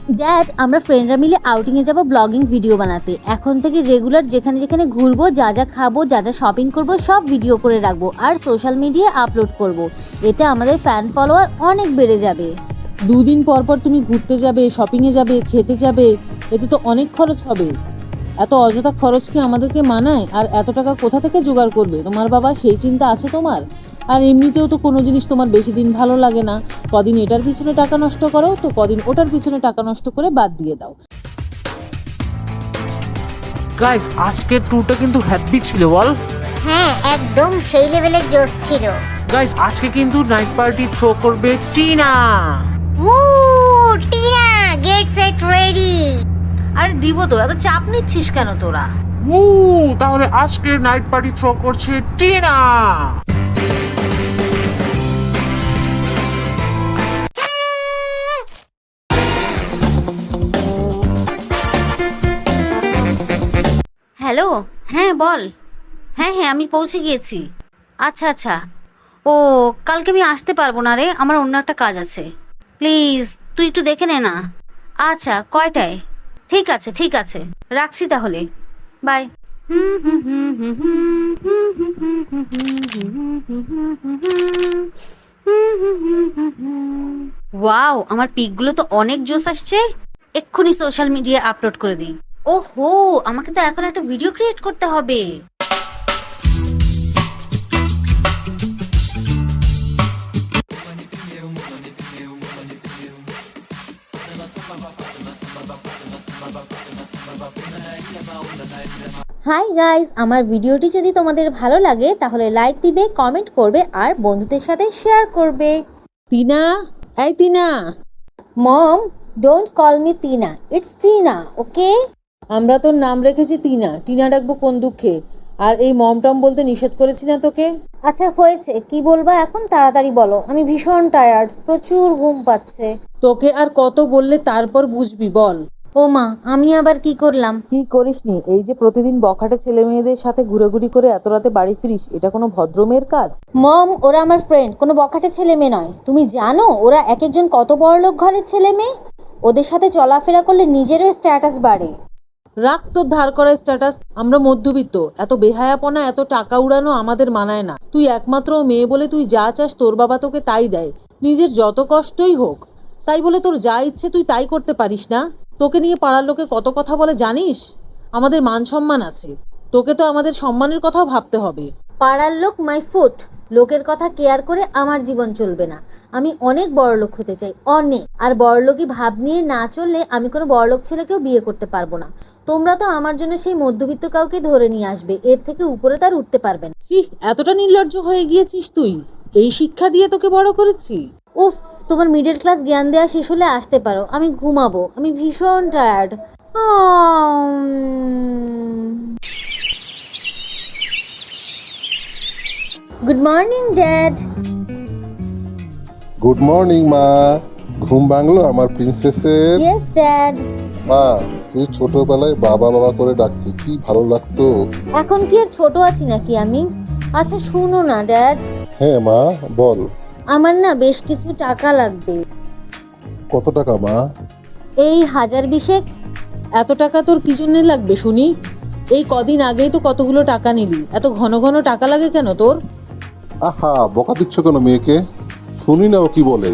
জ্যাট, আমরা ফ্রেন্ডরা মিলে আউটিংয়ে যাব ব্লগিং ভিডিও বানাতে। এখন থেকে রেগুলার যেখানে যেখানে ঘুরবো, যা যা খাবো, যা যা শপিং করব সব ভিডিও করে রাখবো আর সোশ্যাল মিডিয়ায় আপলোড করব। এতে আমাদের ফ্যান ফলোয়ার অনেক বেড়ে যাবে। 2 দিন পর পর তুমি ঘুরতে যাবে, শপিংয়ে যাবে, খেতে যাবে, এতে তো অনেক খরচ হবে। এত অযথা খরচ কি আমাদেরকে মানায়? আর এত টাকা কোথা থেকে জোগাড় করবে তোমার বাবা, সেই চিন্তা আছে তোমার? আর এমনিতেও তো কোনো জিনিস তোমার বেশি দিন ভালো লাগে না। কদিন এটার পিছনে টাকা নষ্ট করো, তো কদিন ওটার পিছনে টাকা নষ্ট করে বাদ দিয়ে দাও। গাইস, আজকের ট্যুরটা কিন্তু হ্যাপি ছিল বল। হ্যাঁ, একদম সেই লেভেলের জোশ ছিল। গাইস, আজকে কিন্তু নাইট পার্টি থ্রো করবে টিনা। উ টিনা, গেট সেট রেডি। আরে দিব তো, এত চাপ নিচ্ছিস কেন তোরা? তাহলে আজকে নাইট পার্টি থ্রো করছে টিনা। হ্যালো, হ্যাঁ বল। হ্যাঁ হ্যাঁ, আমি পৌঁছে গিয়েছি। আচ্ছা আচ্ছা। ও, কালকে আমি আসতে পারবো না রে, আমার অন্য একটা কাজ আছে। প্লিজ তুই একটু দেখে নে না। আচ্ছা, কয়টায়? ঠিক আছে ঠিক আছে, রাখছি তাহলে, বাই। ওয়াও, আমার পিকগুলো তো অনেক জোস আসছে। এক্ষুনি সোশ্যাল মিডিয়ায় আপলোড করে দিই। ওহো, আমাকে তো এখন একটা ভিডিও ক্রিয়েট করতে হবে। হাই গাইস, আমার ভিডিওটি যদি তোমাদের ভালো লাগে তাহলে লাইক দিবে, কমেন্ট করবে আর বন্ধুদের সাথে শেয়ার করবে। টিনা, এই Tina. Mom, don't call me Tina, it's Tina, okay? আমরা তোর নাম রেখেছি টিনা, টিনা ডাকবো কোন দুঃখে? আর এই মমটম বলতে নিষেধ করেছি না তোকে? আচ্ছা হয়েছে, কি বলবা এখন তাড়াতাড়ি বলো, আমি ভীষণ টায়ার্ড, প্রচুর ঘুম পাচ্ছে। তোকে আর কত বললে তারপর বুঝবি বল। ও মা, আমি আবার কি করলাম? কি করিসনি? এই যে প্রতিদিন বখাটে ছেলে মেয়েদের সাথে ঘুরেঘুরি করে এত রাতে বাড়ি ফিরিস, এটা কোনো ভদ্র মেয়ের কাজ? মম, ওরা আমার ফ্রেন্ড, কোনো বখাটে ছেলে মেয়ে নয়। তুমি জানো ওরা এক একজন কত বড়লোক ঘরের ছেলে মেয়ে? ওদের সাথে চলাফেরা করলে নিজেরও স্ট্যাটাস বাড়ে। রাখ তোর ধার করা স্ট্যাটাস, আমরা মধ্যবিত্ত, এত বেহায়াপনা, এত টাকা উড়ানো আমাদের মানায় না। তুই একমাত্র মেয়ে বলে তুই যা চাস তোর বাবা তোকে তাই দেয়, নিজের যত কষ্টই হোক। তাই বলে তোর যা ইচ্ছে তুই তাই করতে পারিস না? তোকে নিয়ে পাড়ার লোকে কত কথা বলে জানিস? আমাদের মান সম্মান আছে, তোকে তো আমাদের সম্মানের কথাও ভাবতে হবে। পাড়ার লোক মাই ফুট, লোকের কথা কেয়ার করে আমার জীবন চলবে না। আমি অনেক বড়লোক হতে চাই, অনেক। আর বড়লোকই ভাব নিয়ে না চললে আমি কোনো বড়লোক ছেলেকেও বিয়ে করতে পারবো না। তোমরা তো আমার জন্য সেই মধ্যবিত্ত কাউকে ধরে নিয়ে আসবে, এর থেকে উপরে তার উঠতে পারবে না। ছি, এতটা নির্লজ্জ হয়ে গিয়েছিস তুই? এই শিক্ষা দিয়ে তোকে বড় করেছি? উফ, তোমার মিডল ক্লাস জ্ঞান দেওয়া শেষ হলে আসতে পারো, আমি ঘুমাবো, আমি ভীষণ tired. Good morning dad. Good morning মা। ঘুম ভাঙলো আমার প্রিন্সেসের? Yes dad. মা, তুই ছোটবেলায় বাবা বাবা করে ডাকতি, কি ভালো লাগতো। এখন কি আর ছোট আছি নাকি আমি? আচ্ছা শুনো না ড্যাড, হ্যাঁ মা, বল। আমার না বেশ কিছু টাকা লাগবে। কত টাকা মা? এই 1020। এত টাকা তোর কি জন্য লাগবে শুনি? এই কদিন আগেই তো কতগুলো টাকা নিলি, এত ঘন ঘন টাকা লাগে কেন তোর? আহা, বকা দিচ্ছ কেন মেয়েকে? শুনি না ও কি বলে।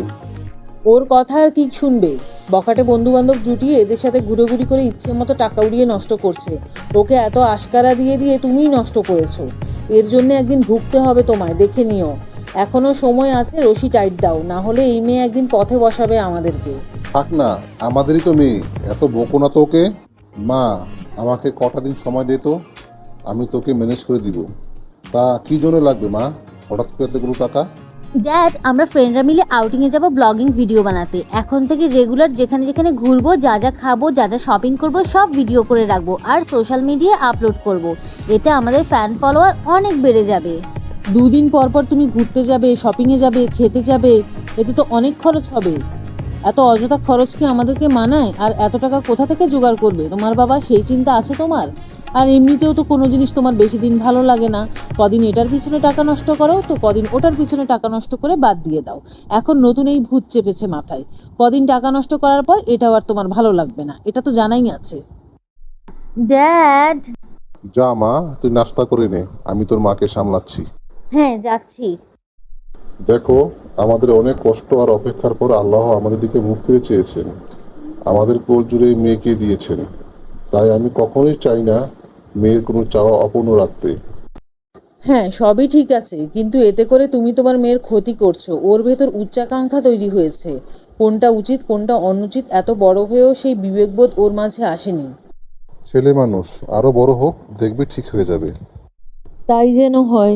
ওর কথা আর কি শুনবে? বখাটে বন্ধু বান্ধব জুটিয়ে এদের সাথে ঘুরে ঘুরি করে ইচ্ছে মতো টাকা উড়িয়ে নষ্ট করছে। ওকে এত আশকারা দিয়ে দিয়ে তুমিই নষ্ট করেছো। এর জন্য একদিন ভুগতে হবে তোমায়, দেখে নিও। এখনো সময় আছে, রশি টাইট দাও, না হলে এই মেয়ে একদিন পথে বসাবে আমাদেরকে। থাক না, আমাদেরই তো মেয়ে, এত বকো না তো ওকে। মা, আমাকে কটা দিন সময় দে তো, আমি তোকে ম্যানেজ করে দিব। তা কি জন্য লাগবে মা হঠাৎ করে এতগুলো টাকা? জ্যাট, আমরা ফ্রেন্ডরা মিলে আউটিংয়ে যাব ব্লগিং ভিডিও বানাতে। এখন থেকে রেগুলার যেখানে যেখানে ঘুরবো, যা যা খাবো, যা যা শপিং করব সব ভিডিও করে রাখবো আর সোশ্যাল মিডিয়ায় আপলোড করব। এতে আমাদের ফ্যান ফলোয়ার অনেক বেড়ে যাবে। 2 দিন পর পর তুমি ঘুরতে যাবে, শপিংয়ে যাবে, খেতে যাবে, এতে তো অনেক খরচ হবে। এত অযথা খরচ কি আমাদেরকে মানায়? আর এত টাকা কোথা থেকে জোগাড় করবে তোমার বাবা, সেই চিন্তা আছে তোমার? আর এমনিতেও তো কোনো জিনিস তোমার বেশি দিন ভালো লাগে না, কদিন এটার পিছনে টাকা নষ্ট করো তো কদিন ওটার পিছনে টাকা নষ্ট করে বাদ দিয়ে দাও। এখন নতুন এই ভূত চেপেছে মাথায়, কদিন টাকা নষ্ট করার পর এটাও আর তোমার ভালো লাগবে না, এটা তো জানাই আছে। ড্যাড। যা মা, তুই নাস্তা করে নে, আমি তোর মাকে সামলাচ্ছি। হ্যাঁ যাচ্ছি। দেখো, আমাদের অনেক কষ্ট আর অপেক্ষার পর আল্লাহ আমাদের দিকে মুখ ফিরে চেয়েছেন, আমাদের কোল জুড়ে এই মেয়েকে দিয়েছেন। তাই আমি কখনোই চাই না মেয়ের কোনো চাওয়া অপূর্ণ রাখতে। হ্যাঁ সবই ঠিক আছে, কিন্তু এতে করে তুমি তোমার মেয়ের ক্ষতি করছো। ওর ভেতর উচ্চাকাঙ্ক্ষা তৈরি হয়েছে, কোনটা উচিত কোনটা অনুচিত এত বড় হয়েও সেই বিবেকবোধ ওর মাঝে আসেনি। ছেলে মানুষ, আরো বড় হোক, দেখবি ঠিক হয়ে যাবে। তাই যেন হয়।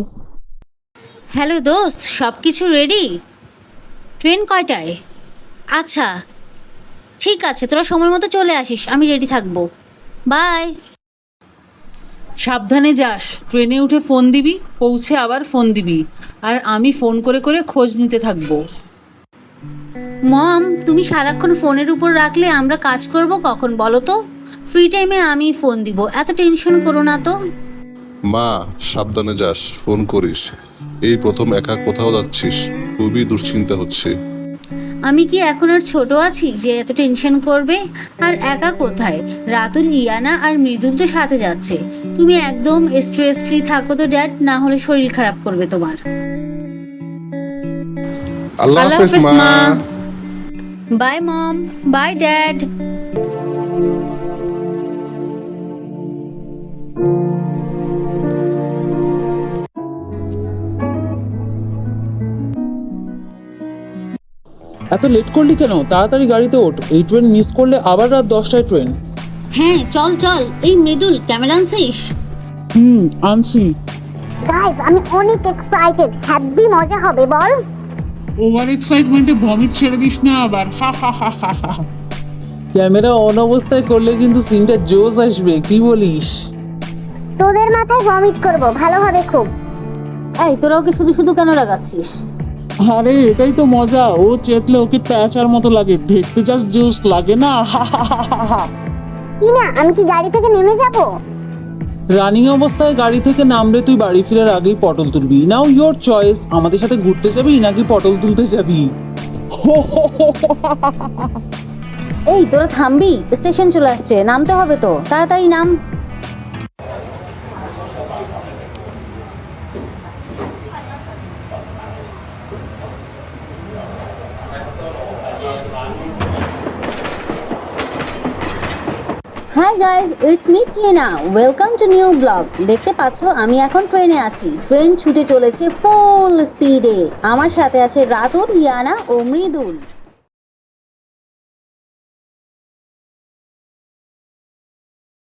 হ্যালো দোস্ত, সব কিছু রেডি? ট্রেন কয়টায়? আচ্ছা ঠিক আছে, তোরা সময় মতো চলে আসিস, আমি রেডি থাকবো। বাই। সাবধানে যাস, ট্রেনে উঠে ফোন দিবি, পৌঁছে আবার ফোন দিবি, আর আমি ফোন করে করে খোঁজ নিতে থাকবো। মম, তুমি সারাক্ষণ ফোনের উপর রাখলে আমরা কাজ করব কখন বলো তো? ফ্রি টাইমে আমি ফোন দিব, এত টেনশন করো না তো। মা, সাবধানে যাস, ফোন করিস। এই প্রথম একা কোথাও যাচ্ছিস, খুবই দুশ্চিন্তা হচ্ছে। আমি কি এখন আর ছোট আছি যে এত টেনশন করবে? আর একা কোথায়, রাতুল, ইয়ানা আর মৃদুল তো সাথে যাচ্ছে। তুমি একদম স্ট্রেস ফ্রি থাকো তো ড্যাড, না হলে শরীর খারাপ করবে তোমার। আল্লাহ হাফেজ মা। Bye mom, bye dad. এত লেট করলি কেন? তাড়াতাড়ি গাড়িতে ওঠ, এই ট্রেন মিস করলে আবার রাত 10টায় ট্রেন। হ্যাঁ চল চল। এই মৃদুল, ক্যামেরা আনছিস? আনছি। গাইস আমি অনেক এক্সাইটেড, হ্যাপি মজা হবে বল। ওভার এক্সাইটমেন্টে ভমিট ছেড়ে দিস না আবার, হা হা হা হা হা। ক্যামেরা অন অবস্থায় করলে কিন্তু সিনটা জোস আসবে, কি বলিস? তোদের মাথায় ভমিট করব, ভালো হবে খুব। এই তোরা ওকে শুধু শুধু কেন রাগাচ্ছিস? আরে এটাই তো মজা, ও চেতলে ওকে প্যাঁচার মতো লাগে, দেখতে জাস্ট জোস লাগে না? টিনা, আমি কি গাড়ি থেকে নেমে যাব? রানিং অবস্থায় গাড়ি থেকে নামলে তুই বাড়ি ফেরার আগেই পটল তুলবি। নাও ইয়োর চয়েস, আমাদের সাথে ঘুরতে যাবি নাকি পটল তুলতে যাবি? এই তোরা থামবি, স্টেশন চলে আসছে, নামতে হবে তো, তাড়াতাড়ি নাম। Hi guys, it's me Tina, welcome to new blog. দেখতে পাচ্ছ আমি এখন ট্রেনে আছি, ট্রেন ছুটে চলেছে ফুল স্পিডে। আমার সাথে আছে রাতুল, ইয়ানা ও মৃদুল।